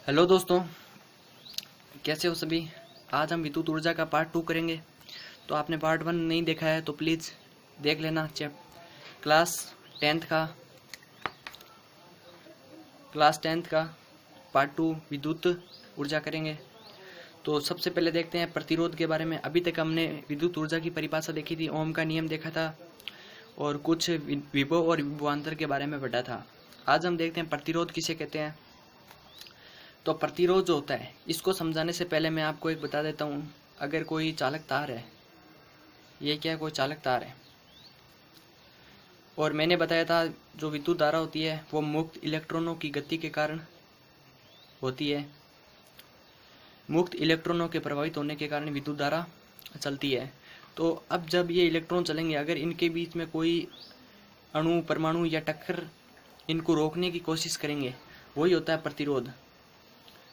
Hello दोस्तों, कैसे हो सभी। आज हम विद्युत ऊर्जा का पार्ट 2 करेंगे। तो आपने पार्ट 1 नहीं देखा है तो प्लीज़ देख लेना। क्लास टेंथ का क्लास 10th का पार्ट 2 विद्युत ऊर्जा करेंगे। तो सबसे पहले देखते हैं प्रतिरोध के बारे में। अभी तक हमने विद्युत ऊर्जा की परिभाषा देखी थी, ओम का नियम देखा था और कुछ विभव और विभवांतर के बारे में पढ़ा था। आज हम देखते हैं प्रतिरोध किसे कहते हैं। तो प्रतिरोध जो होता है, इसको समझाने से पहले मैं आपको एक बता देता हूँ। अगर कोई चालक तार है, ये क्या है, कोई चालक तार है, और मैंने बताया था जो विद्युत धारा होती है वो मुक्त इलेक्ट्रॉनों की गति के कारण होती है। मुक्त इलेक्ट्रॉनों के प्रभावित होने के कारण विद्युत धारा चलती है। तो अब जब ये इलेक्ट्रॉन चलेंगे, अगर इनके बीच में कोई अणु, परमाणु या टक्कर इनको रोकने की कोशिश करेंगे, वही होता है प्रतिरोध।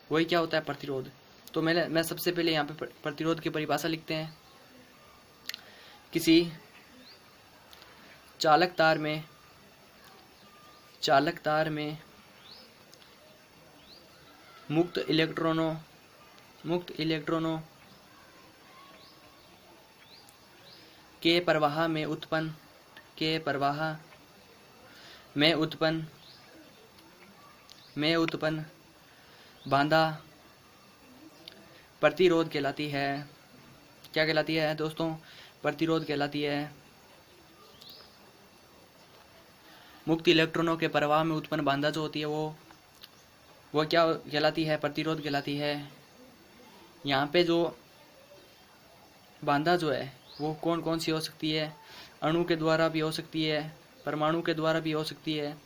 वही क्या होता है, प्रतिरोध। तो मैं सबसे पहले यहाँ पे प्रतिरोध की परिभाषा लिखते हैं। किसी चालक तार में मुक्त इलेक्ट्रॉनों के प्रवाह में उत्पन्न बाधा प्रतिरोध कहलाती है। क्या कहलाती है दोस्तों? प्रतिरोध कहलाती है। मुक्त इलेक्ट्रॉनों के प्रवाह में उत्पन्न बाधा जो होती है वो क्या कहलाती है? प्रतिरोध कहलाती है। यहाँ पे जो बाधा जो है वो कौन कौन सी हो सकती है? अणु के द्वारा भी हो सकती है, परमाणु के द्वारा भी हो सकती है।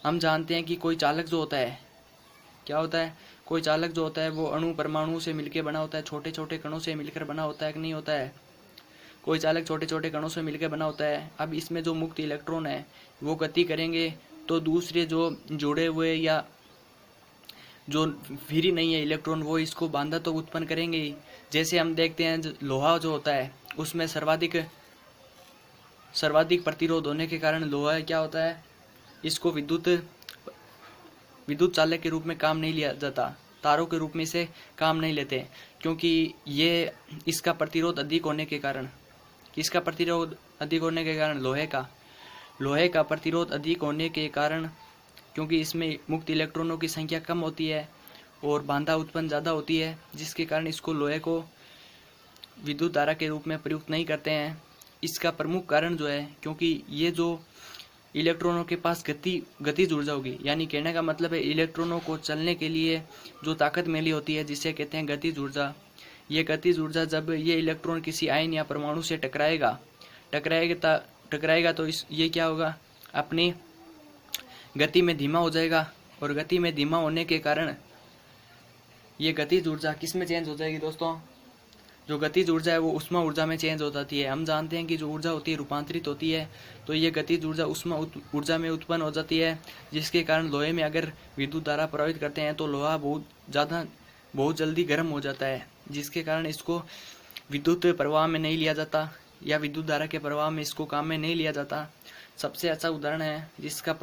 हम जानते हैं कि कोई चालक जो होता है, क्या होता है, कोई चालक जो होता है वो अणु परमाणु से मिलकर बना होता है, छोटे छोटे कणों से मिलकर बना होता है कि नहीं होता है? कोई चालक छोटे छोटे कणों से मिलकर बना होता है। अब इसमें जो मुक्त इलेक्ट्रॉन है वो गति करेंगे तो दूसरे जो जुड़े हुए या जो फ्री नहीं है इलेक्ट्रॉन, वो इसको बाधा तो उत्पन्न करेंगे ही। जैसे हम देखते हैं लोहा जो होता है उसमें सर्वाधिक प्रतिरोध होने के कारण लोहा क्या होता है, इसको विद्युत चालक के रूप में काम नहीं लिया जाता, तारों के रूप में इसे काम नहीं लेते, क्योंकि ये इसका प्रतिरोध अधिक होने के कारण, किसका प्रतिरोध अधिक होने के कारण? लोहे का प्रतिरोध अधिक होने के कारण, क्योंकि इसमें मुक्त इलेक्ट्रॉनों की संख्या कम होती है और बाधा उत्पन्न ज़्यादा होती है, जिसके कारण इसको लोहे को विद्युत धारा के रूप में प्रयुक्त नहीं करते हैं। इसका प्रमुख कारण जो है, क्योंकि ये जो इलेक्ट्रॉनों के पास गतिज ऊर्जा होगी, यानी कहने का मतलब है इलेक्ट्रॉनों को चलने के लिए जो ताकत मिली होती है जिसे कहते हैं गतिज ऊर्जा। ये गतिज ऊर्जा जब ये इलेक्ट्रॉन किसी आयन या परमाणु से टकराएगा तो ये क्या होगा, अपनी गति में धीमा हो जाएगा, और गति में धीमा होने के कारण ये गतिज ऊर्जा किस में चेंज हो जाएगी दोस्तों? जो गतिज ऊर्जा है वो उष्मा ऊर्जा में चेंज हो जाती है। हम जानते हैं कि जो ऊर्जा होती है रूपांतरित होती है, तो ये गतिज ऊर्जा उष्मा ऊर्जा में उत्पन्न हो जाती है, जिसके कारण लोहे में अगर विद्युत धारा प्रभावित करते हैं तो लोहा बहुत जल्दी गर्म हो जाता है, जिसके कारण इसको विद्युत प्रवाह में नहीं लिया जाता, या विद्युत धारा के प्रवाह में इसको काम में नहीं लिया जाता। सबसे अच्छा उदाहरण है जिसका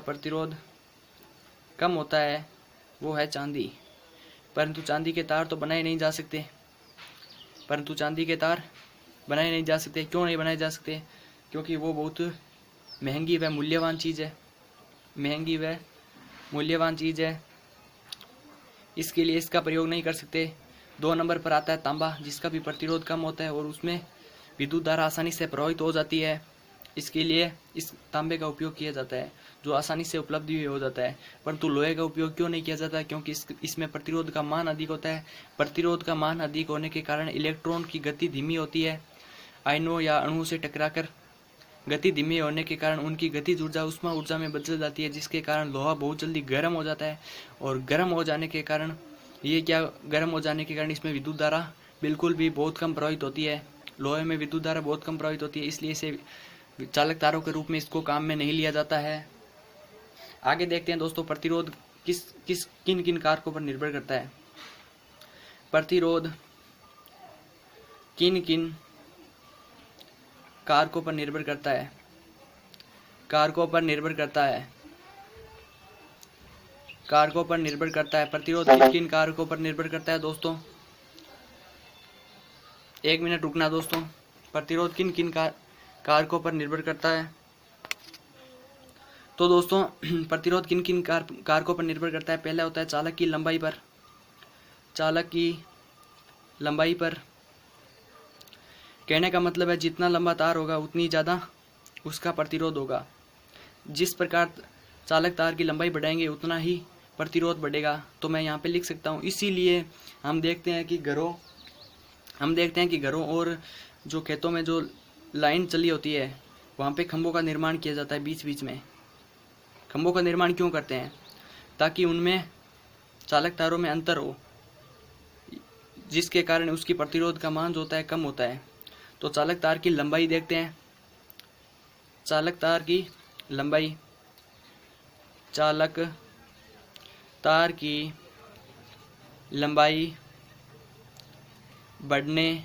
प्रतिरोध कम होता है वो है चांदी। परंतु चांदी के तार तो बनाए नहीं जा सकते। क्यों नहीं बनाए जा सकते? क्योंकि वो बहुत महंगी व मूल्यवान चीज़ है। इसके लिए इसका प्रयोग नहीं कर सकते। 2 नंबर पर आता है तांबा, जिसका भी प्रतिरोध कम होता है और उसमें विद्युत धारा आसानी से प्रभावित हो जाती है। इसके लिए इस तांबे का उपयोग किया जाता है, जो आसानी से उपलब्ध भी हो जाता है। परंतु लोहे का उपयोग क्यों नहीं किया जाता? क्योंकि इसमें प्रतिरोध का मान अधिक होता है। प्रतिरोध का मान अधिक होने के कारण इलेक्ट्रॉन की गति धीमी होती है। आयनों या अणुओं से टकराकर गति धीमी होने के कारण उनकी गतिज ऊर्जा उष्मा ऊर्जा में बदल जाती है, जिसके कारण लोहा बहुत जल्दी गर्म हो जाता है। और गर्म हो जाने के कारण इसमें विद्युत धारा बिल्कुल भी बहुत कम प्रभावित होती है। लोहे में विद्युत धारा बहुत कम प्रभावित होती है, इसलिए इसे चालक तारों के रूप में इसको काम में नहीं लिया जाता है। आगे देखते हैं दोस्तों, प्रतिरोध किन किन कारकों पर निर्भर करता है। प्रतिरोध किन किन कारकों पर निर्भर करता है। कारकों पर निर्भर करता है। प्रतिरोध किन किन कारकों पर निर्भर करता है दोस्तों? 1 मिनट रुकना दोस्तों। प्रतिरोध किन किन कारकों पर निर्भर करता है? तो दोस्तों प्रतिरोध किन किन कारकों पर निर्भर करता है? पहला होता है चालक की लंबाई पर। चालक की लंबाई पर कहने का मतलब है जितना लंबा तार होगा उतनी ज़्यादा उसका प्रतिरोध होगा। जिस प्रकार चालक तार की लंबाई बढ़ाएंगे उतना ही प्रतिरोध बढ़ेगा। तो मैं यहाँ पे लिख सकता हूँ। इसीलिए हम देखते हैं कि घरों और जो खेतों में जो लाइन चली होती है वहाँ पे खंभों का निर्माण किया जाता है। बीच बीच में खंभों का निर्माण क्यों करते हैं? ताकि उनमें चालक तारों में अंतर हो, जिसके कारण उसकी प्रतिरोध का मान जो होता है कम होता है। तो चालक तार की लंबाई देखते हैं। चालक तार की लंबाई, चालक तार की लंबाई बढ़ने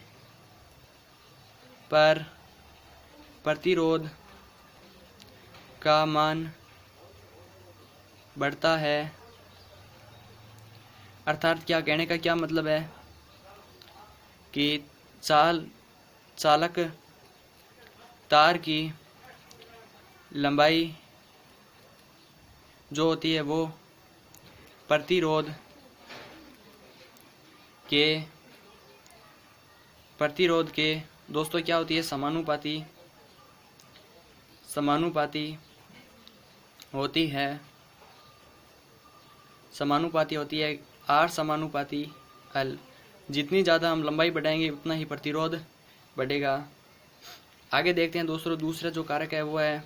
पर प्रतिरोध का मान बढ़ता है। अर्थात क्या कहने का क्या मतलब है कि चालक तार की लंबाई जो होती है वो प्रतिरोध के दोस्तों क्या होती है? समानुपाती होती है। समानुपाती होती है R समानुपाती L। जितनी ज़्यादा हम लंबाई बढ़ाएंगे उतना ही प्रतिरोध बढ़ेगा। आगे देखते हैं दोस्तों, दूसरा जो कारक है वो है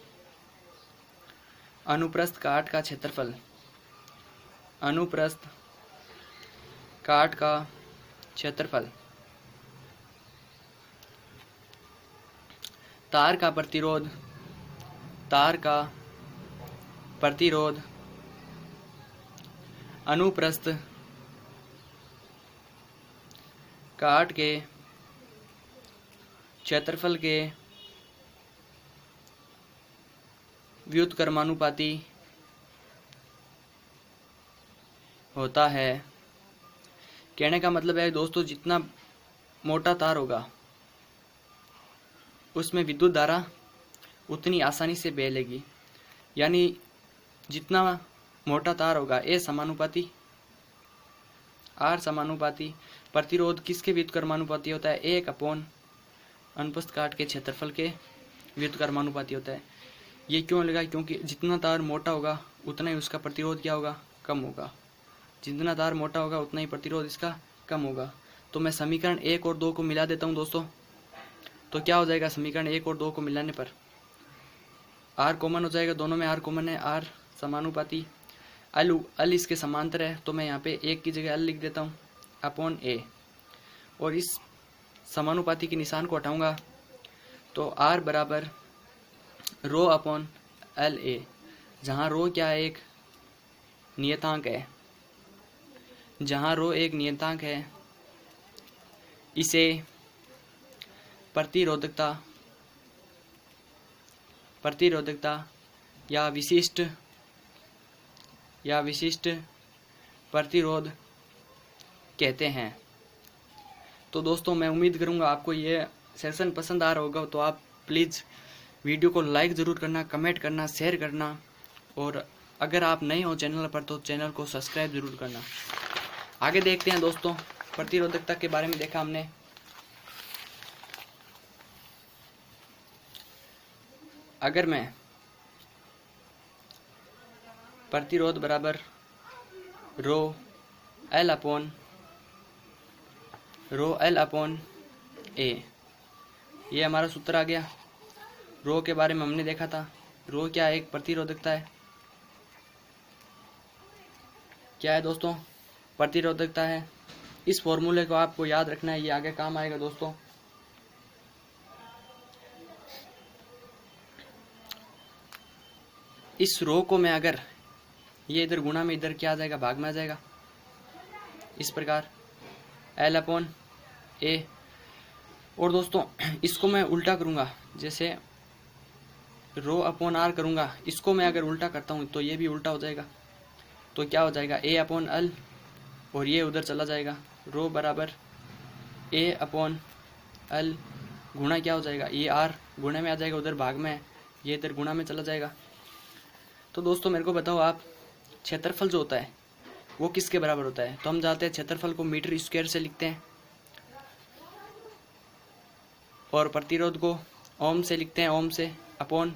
अनुप्रस्थ काट का क्षेत्रफल। अनुप्रस्थ काट का क्षेत्रफल तार का प्रतिरोध अनुप्रस्थ काट के क्षेत्रफल के व्युत्क्रमानुपाती होता है। कहने का मतलब है दोस्तों जितना मोटा तार होगा उसमें विद्युत धारा उतनी आसानी से बहेगी। यानी जितना मोटा तार होगा A समानुपाती R समानुपाती प्रतिरोध किसके व्युत्क्रमानुपाती होता है? 1 अपॉन अनुप्रस्थ काट के क्षेत्रफल के व्युत्क्रमानुपाती होता है। ये क्यों लगा? क्योंकि जितना तार मोटा होगा उतना ही उसका प्रतिरोध क्या होगा? कम होगा। जितना तार मोटा होगा उतना ही प्रतिरोध इसका कम होगा। तो मैं समीकरण 1 और 2 को मिला देता हूँ दोस्तों। तो क्या हो जाएगा? समीकरण 1 और 2 को मिलाने पर R कॉमन हो जाएगा। दोनों में R कॉमन है। R समानुपाती L इसके समांतर है। तो मैं यहाँ पे 1 की जगह L लिख देता हूँ अपॉन A। और इस समानुपाती के निशान को हटाऊंगा तो R बराबर रो अपॉन LA, जहाँ रो क्या है? एक नियतांक है। जहाँ रो एक नियतांक है इसे प्रतिरोधकता या विशिष्ट प्रतिरोध कहते हैं। तो दोस्तों मैं उम्मीद करूंगा आपको ये सेशन पसंद आ रहा होगा। तो आप प्लीज़ वीडियो को लाइक ज़रूर करना, कमेंट करना, शेयर करना, और अगर आप नए हो चैनल पर तो चैनल को सब्सक्राइब ज़रूर करना। आगे देखते हैं दोस्तों, प्रतिरोधकता के बारे में देखा हमने। अगर मैं प्रतिरोध बराबर रो एल अपॉन ए, ये हमारा सूत्र आ गया। रो के बारे में हमने देखा था। रो क्या है? एक प्रतिरोधकता है। क्या है दोस्तों? प्रतिरोधकता है। इस फॉर्मूले को आपको याद रखना है, ये आगे काम आएगा दोस्तों। इस रो को मैं अगर ये इधर गुणा में इधर क्या आ जाएगा? भाग में आ जाएगा। इस प्रकार L अपॉन A। और दोस्तों इसको मैं उल्टा करूँगा, जैसे रो अपॉन R करूँगा, इसको मैं अगर उल्टा करता हूँ तो ये भी उल्टा हो जाएगा। तो क्या हो जाएगा A अपॉन L, और ये उधर चला जाएगा, रो बराबर A अपॉन L गुणा क्या हो जाएगा, ये R गुणे में आ जाएगा, उधर भाग में है, ये इधर गुणा में चला जाएगा। तो दोस्तों मेरे को बताओ आप, क्षेत्रफल जो होता है वो किसके बराबर होता है? तो हम जानते हैं क्षेत्रफल को मीटर स्क्वायर से लिखते हैं, और प्रतिरोध को ओम से लिखते हैं, ओम से, अपॉन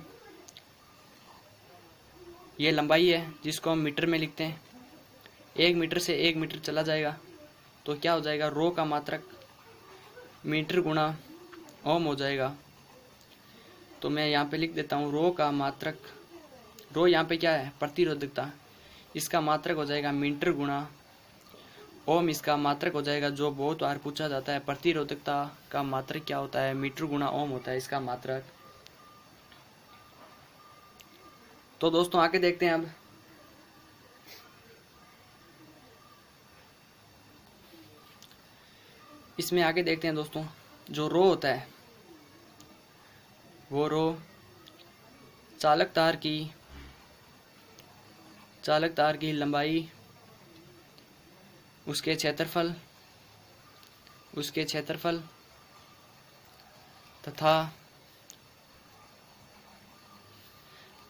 ये लंबाई है जिसको हम मीटर में लिखते हैं, 1 मीटर से 1 मीटर चला जाएगा, तो क्या हो जाएगा, रो का मात्रक मीटर गुणा ओम हो जाएगा। तो मैं यहाँ पे लिख देता हूँ रो का मात्रक, रो यहाँ पे क्या है, प्रतिरोधकता, इसका मात्रक हो जाएगा मीटर गुणा ओम, इसका मात्रक हो जाएगा, जो बहुत बार पूछा जाता है, प्रतिरोधकता का मात्रक क्या होता है, मीटर गुणा ओम होता है इसका मात्रक। तो दोस्तों आगे देखते हैं अब, इसमें आगे देखते हैं दोस्तों, जो रो होता है वो रो चालक तार की लंबाई, उसके क्षेत्रफल तथा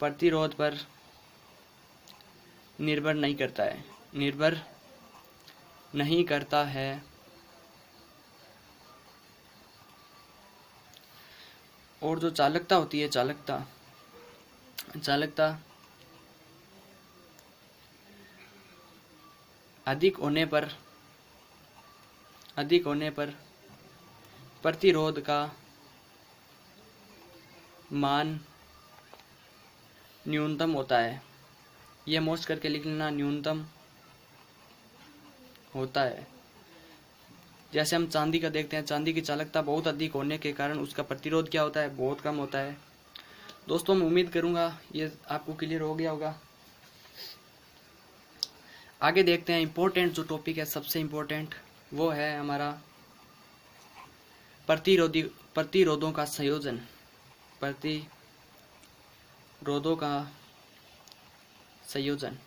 प्रतिरोध पर निर्भर नहीं करता है। और जो चालकता होती है, चालकता अधिक होने पर प्रतिरोध का मान न्यूनतम होता है। ये मोस्ट करके लिख लेना, न्यूनतम होता है। जैसे हम चांदी का देखते हैं, चांदी की चालकता बहुत अधिक होने के कारण उसका प्रतिरोध क्या होता है, बहुत कम होता है। दोस्तों मैं उम्मीद करूंगा ये आपको क्लियर हो गया होगा। आगे देखते हैं, इम्पोर्टेंट जो टॉपिक है, सबसे इम्पोर्टेंट वो है हमारा प्रतिरोधों का संयोजन, प्रतिरोधों का संयोजन।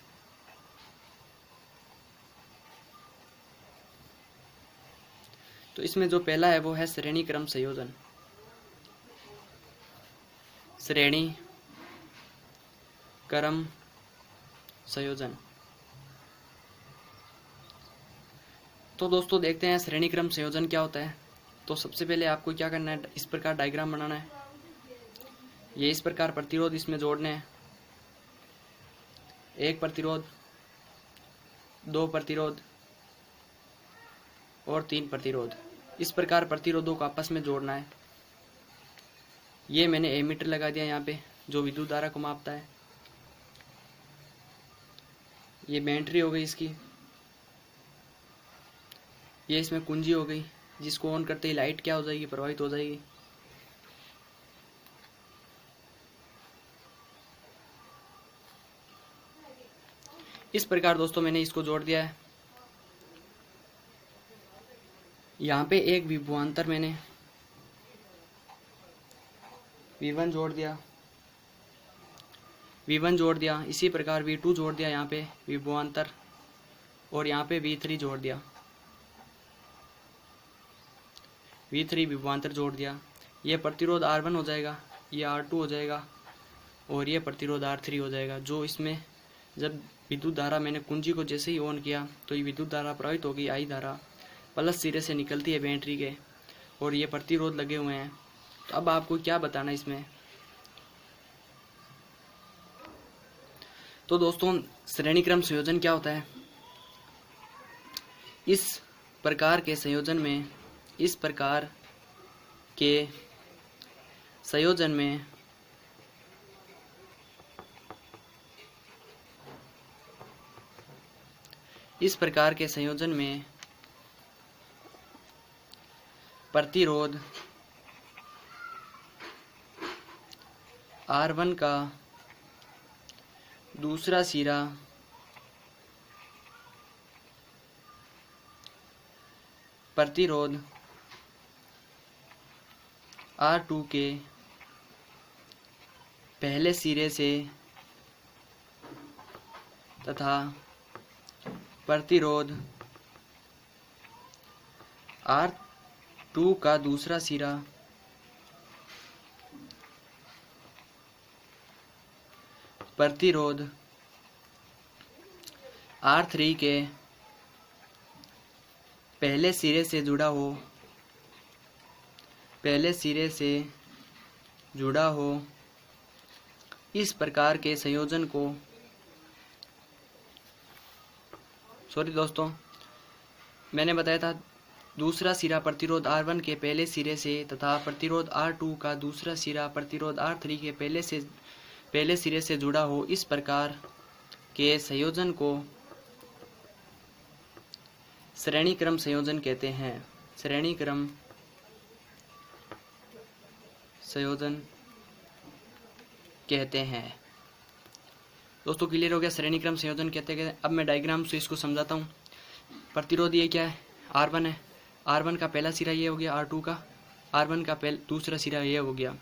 तो इसमें जो पहला है वो है श्रेणी क्रम संयोजन। श्रेणी क्रम संयोजन। तो दोस्तों देखते हैं श्रेणी क्रम संयोजन क्या होता है। तो सबसे पहले आपको क्या करना है, इस प्रकार डायग्राम बनाना है, ये इस प्रकार प्रतिरोध इसमें जोड़ने हैं, 1 प्रतिरोध, 2 प्रतिरोध और 3 प्रतिरोध, इस प्रकार प्रतिरोधों को आपस में जोड़ना है। ये मैंने एमीटर लगा दिया यहाँ पे, जो विद्युत धारा को मापता है। ये बैटरी हो गई इसकी, ये इसमें कुंजी हो गई, जिसको ऑन करते ही लाइट क्या हो जाएगी, प्रवाहित हो जाएगी। इस प्रकार दोस्तों मैंने इसको जोड़ दिया है। यहाँ पे एक विभवांतर मैंने V1 जोड़ दिया, इसी प्रकार V2 जोड़ दिया यहाँ पे विभवांतर, और यहाँ पे V3 जोड़ दिया, V3 विभवांतर जोड़ दिया। ये प्रतिरोध R1 हो जाएगा, ये R2 हो जाएगा, और ये प्रतिरोध R3 हो जाएगा। जो इसमें जब विद्युत धारा मैंने कुंजी को जैसे ही ऑन किया तो ये विद्युत धारा प्रवाहित होगी, I धारा प्लस सिरे से निकलती है बैटरी के, और ये प्रतिरोध लगे हुए हैं। तो अब आपको क्या बताना इसमें। तो दोस्तों श्रेणी क्रम संयोजन क्या होता है, इस प्रकार के संयोजन में प्रतिरोध R1 का दूसरा सिरा प्रतिरोध R2 के पहले सिरे से तथा प्रतिरोध R2 का दूसरा सिरा प्रतिरोध R3 के पहले सिरे से जुड़ा हो इस प्रकार के संयोजन को, सॉरी दोस्तों, मैंने बताया था दूसरा सिरा प्रतिरोध R1 के पहले सिरे से तथा प्रतिरोध R2 का दूसरा सिरा प्रतिरोध R3 के पहले सिरे से जुड़ा हो इस प्रकार के संयोजन को श्रेणी क्रम संयोजन कहते हैं। श्रेणी क्रम संयोजन कहते हैं। दोस्तों क्लियर हो गया, श्रेणी क्रम संयोजन कहते हैं। अब मैं डायग्राम से इसको समझाता हूँ। प्रतिरोध ये क्या है, R1 है, R1 का पहला सिरा ये हो गया, R2 का, R1 का दूसरा सिरा ये हो गया,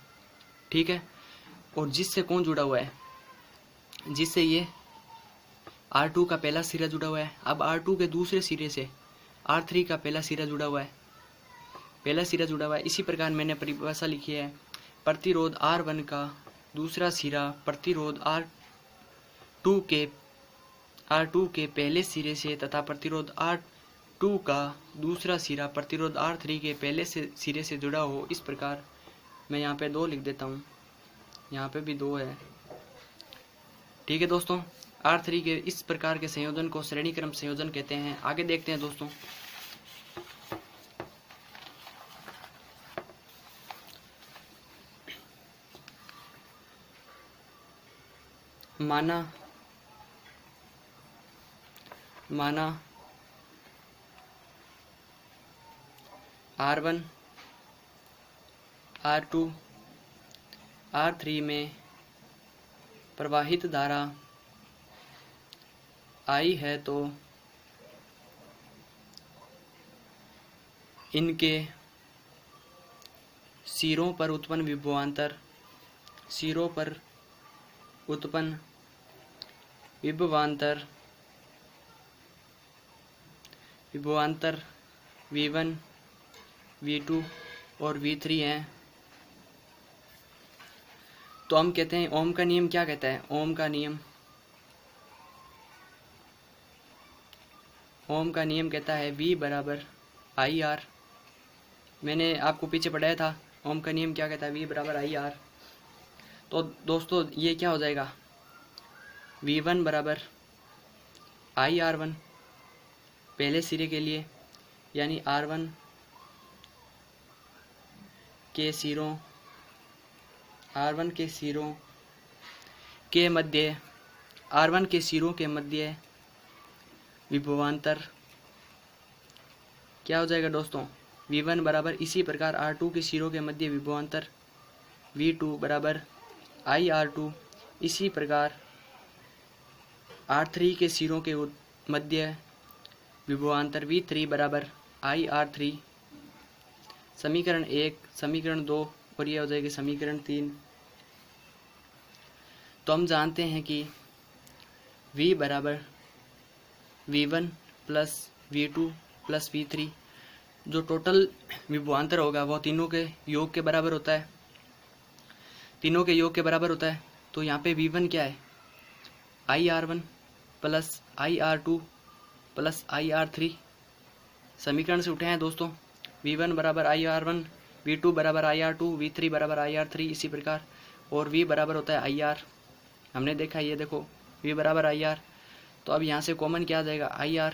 ठीक है। और जिससे कौन जुड़ा हुआ है, जिससे ये R2 का पहला सिरा जुड़ा हुआ है। अब R2 के दूसरे सिरे से R3 का पहला सिरा जुड़ा हुआ है, इसी प्रकार मैंने परिभाषा लिखी है। प्रतिरोध R1 का दूसरा सिरा प्रतिरोध R2 के पहले सिरे से तथा प्रतिरोध R2 का दूसरा सिरा प्रतिरोध R3 के पहले सिरे से जुड़ा हो इस प्रकार। मैं यहाँ पे 2 लिख देता हूँ, यहाँ पे भी 2 है, ठीक है दोस्तों। R3 के इस प्रकार के संयोजन को श्रेणी क्रम संयोजन कहते हैं। आगे देखते हैं दोस्तों। माना R1 R2 R3 में प्रवाहित धारा I है तो इनके सिरों पर उत्पन्न विभवांतर V1 V2 और V3 हैं। तो हम कहते हैं ओम का नियम क्या कहता है, ओम का नियम कहता है V बराबर IR। मैंने आपको पीछे पढ़ाया था ओम का नियम क्या कहता है, V बराबर IR। तो दोस्तों ये क्या हो जाएगा, V1 बराबर IR1 पहले सिरे के लिए, यानी R1 के सिरों के मध्य विभवांतर क्या हो जाएगा दोस्तों, V1 बराबर इसी प्रकार R2 के सिरों के मध्य विभवांतर V2 बराबर IR2, इसी प्रकार R3 के सिरों के मध्य विभवांतर V3 बराबर IR3। समीकरण 1, समीकरण 2 और यह हो जाएगी समीकरण 3। तो हम जानते हैं कि V बराबर V1 plus V2 plus V3, जो टोटल विभवांतर होगा वह तीनों के योग के बराबर होता है। तो यहाँ पे V1 क्या है, IR1 plus IR2 plus IR3 समीकरण से उठे हैं दोस्तों। V1 बराबर IR1, V2 बराबर IR2, V3 बराबर IR3 इसी प्रकार, और V बराबर होता है IR। हमने देखा, ये देखो V बराबर IR। तो अब यहाँ से कॉमन क्या आ जाएगा, IR।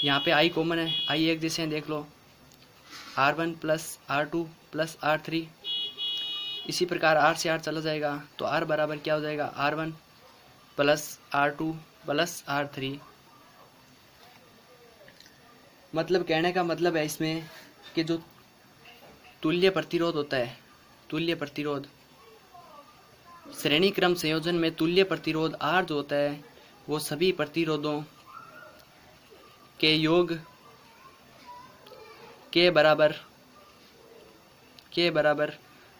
यहाँ पे I कॉमन है, I एक जैसे हैं, देख लो, R1 plus R2 plus R3, इसी प्रकार R से R चला जाएगा। तो R बराबर क्या हो जाएगा, R1 plus R2 plus R3। मतलब कहने का मतलब है इसमें कि जो तुल्य प्रतिरोध होता है, तुल्य प्रतिरोध श्रेणी क्रम संयोजन में तुल्य प्रतिरोध R जो होता है वो सभी प्रतिरोधों के योग के बराबर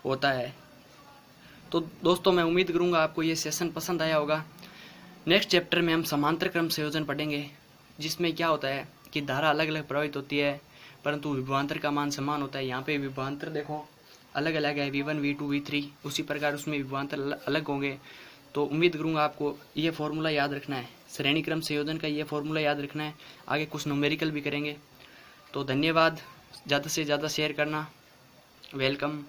होता है। तो दोस्तों मैं उम्मीद करूंगा आपको ये सेशन पसंद आया होगा। नेक्स्ट चैप्टर में हम समांतर क्रम संयोजन पढ़ेंगे। जिसमें क्या होता है कि धारा अलग अलग प्रभावित होती है परंतु विभवांतर का मान समान होता है। यहाँ पे विभवांतर देखो अलग अलग है, V1 V2 V3, उसी प्रकार उसमें विभवांतर अलग होंगे। तो उम्मीद करूँगा आपको ये फॉर्मूला याद रखना है, श्रेणी क्रम संयोजन का ये फॉर्मूला याद रखना है। आगे कुछ न्यूमेरिकल भी करेंगे। तो धन्यवाद, ज़्यादा से ज़्यादा शेयर करना। वेलकम।